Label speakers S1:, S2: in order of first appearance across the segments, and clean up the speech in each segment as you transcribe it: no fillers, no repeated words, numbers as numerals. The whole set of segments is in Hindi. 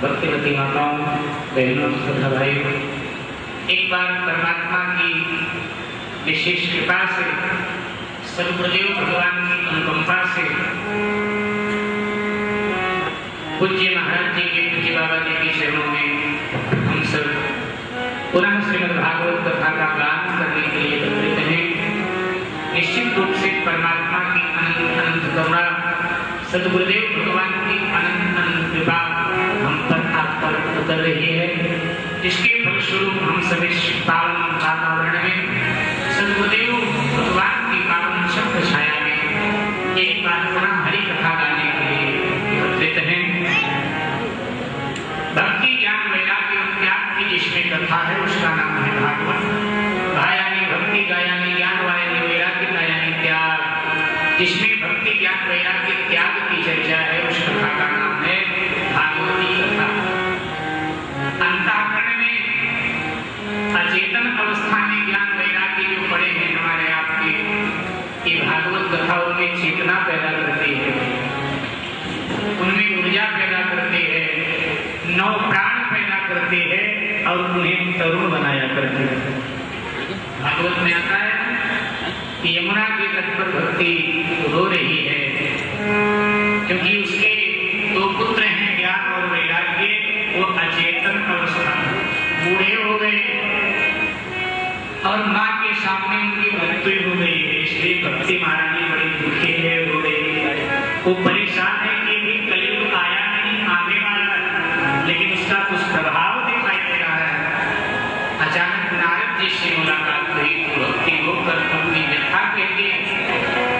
S1: भक्तिवती माताओं, बहनों, श्रद्धा भाइयों, एक बार परमात्मा की विशेष कृपा से, सद्गुरुदेव भगवान की अनुकंपा से पूज्य महाराज जी के, पूज्य बाबा जी के चरणों में हम सब पुनः श्रीमद् भागवत कथा का गान करने के लिए एकत्रित हैं। निश्चित रूप से परमात्मा की अनंत अनंत करुणा, सद्गुरुदेव भगवान की अनंत अनंत कृपा हम पर आप पर उतर रही है, जिसके फलस्वरूप हम सब इस पावन वातावरण में सद्गुरुदेव भगवान की पावन शब्द छाया में एक बार पुनः हरि कथा गाने के लिए एकत्रित हैं। भक्ति ज्ञान वैराग्य और त्याग की जिसमें कथा है उसका नाम है भागवत। भायानी भक्ति गायानी ज्ञान वायानी वैराग्य गायानी त्याग, जिसमें भक्ति ज्ञान वैराग्य त्याग की चर्चा है उस कथा का नाम है भागवती कथा। अंतःकरण में अचेतन अवस्था में ज्ञान वैराग्य जो पड़े हैं हमारे आपके, ये भागवत कथाओं में चेतना पैदा करती है, उनमें ऊर्जा पैदा करती है, नव प्राण पैदा करती है और उन्हें तरुण बनाया करती है। भागवत में आता है कि यमुना के तट पर भक्ति रो रही है क्योंकि उसके दो पुत्र हैं ज्ञान और वैराग्य, वो अचेतन अवस्था बूढ़े हो गए और माँ के सामने उनकी मृत्यु हो गई है। इसलिए भक्ति महारानी बड़ी दुखी है, रो रही है, वो परेशान है कि भी कलयुग आया नहीं, आने वाला, लेकिन उसका कुछ प्रभाव दिखाई दे रहा है। अचानक नारद जी से मुलाकात हुई तो भक्ति होकर अपनी व्यथा कहती है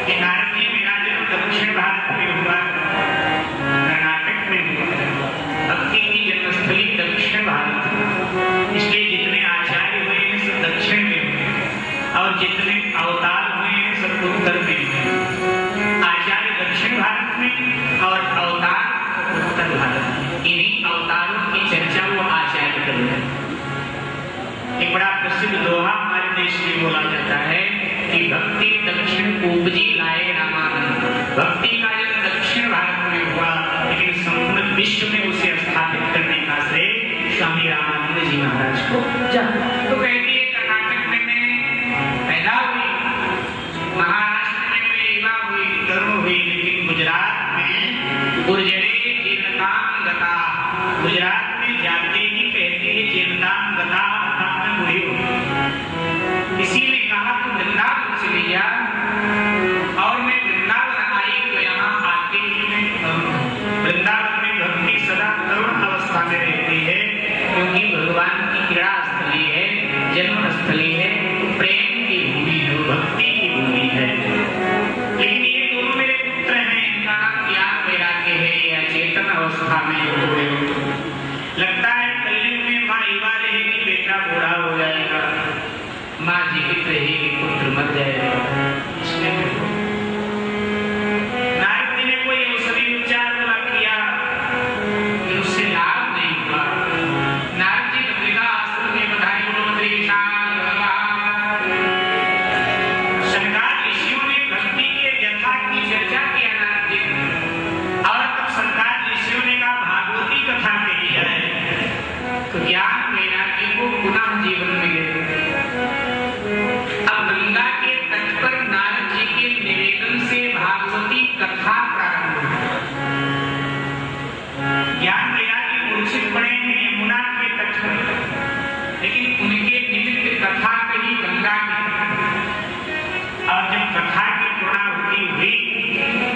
S1: कि नारद जी मेरा जन्म दक्षिण भारत में हुआ, कर्नाटक में हुआ, भक्ति की जन्मस्थली दक्षिण भारत, इसलिए जितने आचार्य हुए हैं सब दक्षिण में हुए और जितने अवतार हुए हैं सब उत्तर में हुए। आचार्य दक्षिण भारत में और अवतार उत्तर भारत में। इन्हीं अवतारों की चर्चा वो आचार्य कर रहे हैं। एक बड़ा प्रसिद्ध दोहा हमारे देश में बोला जाता है कि भक्ति दक्षिण उपजी लाए रामानंद। भक्ति का जन्म दक्षिण भारत में हुआ, लेकिन संपूर्ण विश्व में उसे स्थापित करने का श्रेय स्वामी रामानंद जी महाराज को जाता। तो कहती है कर्नाटक में मैं पैदा हुई, महाराष्ट्र में मैं युवा हुई, तरुण हुई, लेकिन गुजरात में गुर्जरे जीर्णताम गता, गुजरात में जाते ही कहती है जीर्णताम गता, अर्थात मैं बुढ़ी हूँ। किसी ने कहा तू वृंदावन चली जा, और मैं वृंदावन आई तो यहाँ आते ही मैं वृंदावन में भक्ति सदा तरुण अवस्था में रहती है, क्योंकि भगवान की क्रीड़ा स्थली है, जन्म स्थली है, प्रेम की भूमि है, भक्ति की भूमि है। लेकिन ये दोनों मेरे पुत्र हैं, इनका नाम ज्ञान वैराग्य है, ये अचेतन अवस्था में हुए। तो ज्ञान वैराग्य को पुनः जीवन मिले। अब गंगा के तट पर नारद जी के निवेदन से भागवती कथा प्रारंभ हुई। ज्ञान वैराग्य मूर्छित पड़े हैं यमुना के तट पर, लेकिन उनके निमित्त कथा कही गंगा की। और जब कथा की पूर्णाहुति हुई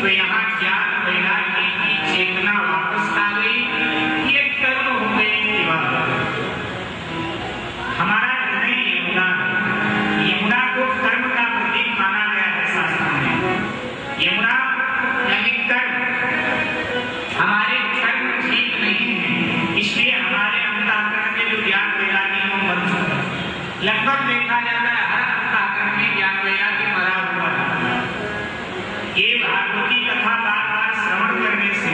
S1: तो यहाँ ज्ञान वैराग्य की चेतना वापस आ गई। ये कर्म हो गए की बात। हमारा हृदय यमुना, यमुना को कर्म का प्रतीक माना गया है शास्त्रों में। यमुना यानी कर्म, हमारे कर्म ठीक नहीं है, इसलिए हमारे अंतःकरण में जो ज्ञान वैराग्य को मर चुका। लगभग देखा जाता है हर अंतःकरण में ज्ञान वैराग्य मरा हुआ है। ये भागवती कथा बार बार श्रवण करने से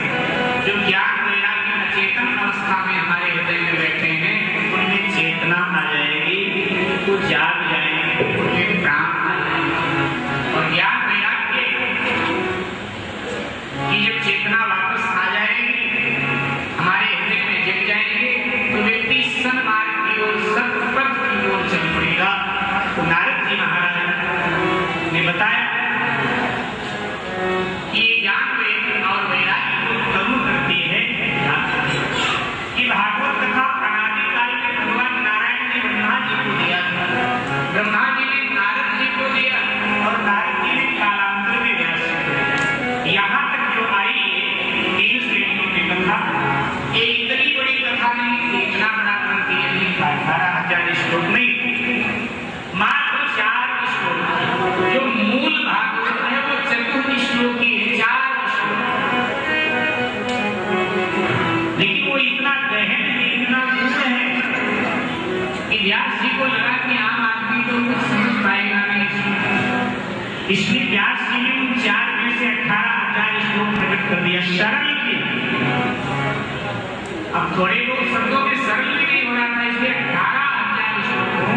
S1: जो ज्ञान वैराग्य अचेतन अवस्था में हमारे हृदय में बैठे हैं, उनमें चेतना आ जाएगी, वो जाग जाएंगे, उनमें प्राण आ जाएंगे। और ज्ञान वैराग्य की जब चेतना वापस आ जाएगी, हमारे हृदय में जग जाएंगे, तो व्यक्ति सन्मार्ग की ओर, सत्पथ की ओर चल पड़ेगा। तो नारद जी महाराज ने बताया कि ज्ञान और वैराग्य को कर्म करती है। कि भागवत कथा अनादिकाल में भगवान नारायण ने ब्रह्मा जी को दिया था, ब्रह्मा जी ने नारद जी को दिया और नारद जी ने कालांतर में व्यास जी को दिया। यहाँ तक जो आई है 3 श्रेणियों की कथा, ये इतनी बड़ी कथा नहीं, इतना बड़ा ग्रंथ ये नहीं, 18,000 श्लोक नहीं, मात्र 4 श्लोक। जो मूल भागवत है वो चतुर्थ श्लोकी है, 4 श्लोक, लेकिन वो इतना गहन है, इतना गूढ़ है कि व्यास जी को लगा कि आम आदमी तो कुछ समझ पाएगा नहीं। इसलिए व्यास जी ने उन 4 में से 18,000 श्लोक प्रकट कर दिया, सरल किया। अब थोड़े लोग शब्दों में सरल भी नहीं हो रहा था, इसलिए 18,000 श्लोकों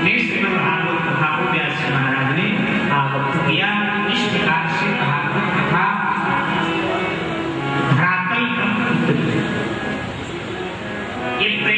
S1: में श्रीमद् भागवत कथा को व्यास जी महाराज ने आवक्त किया। इस प्रकार से भागवत कथा धरातल पर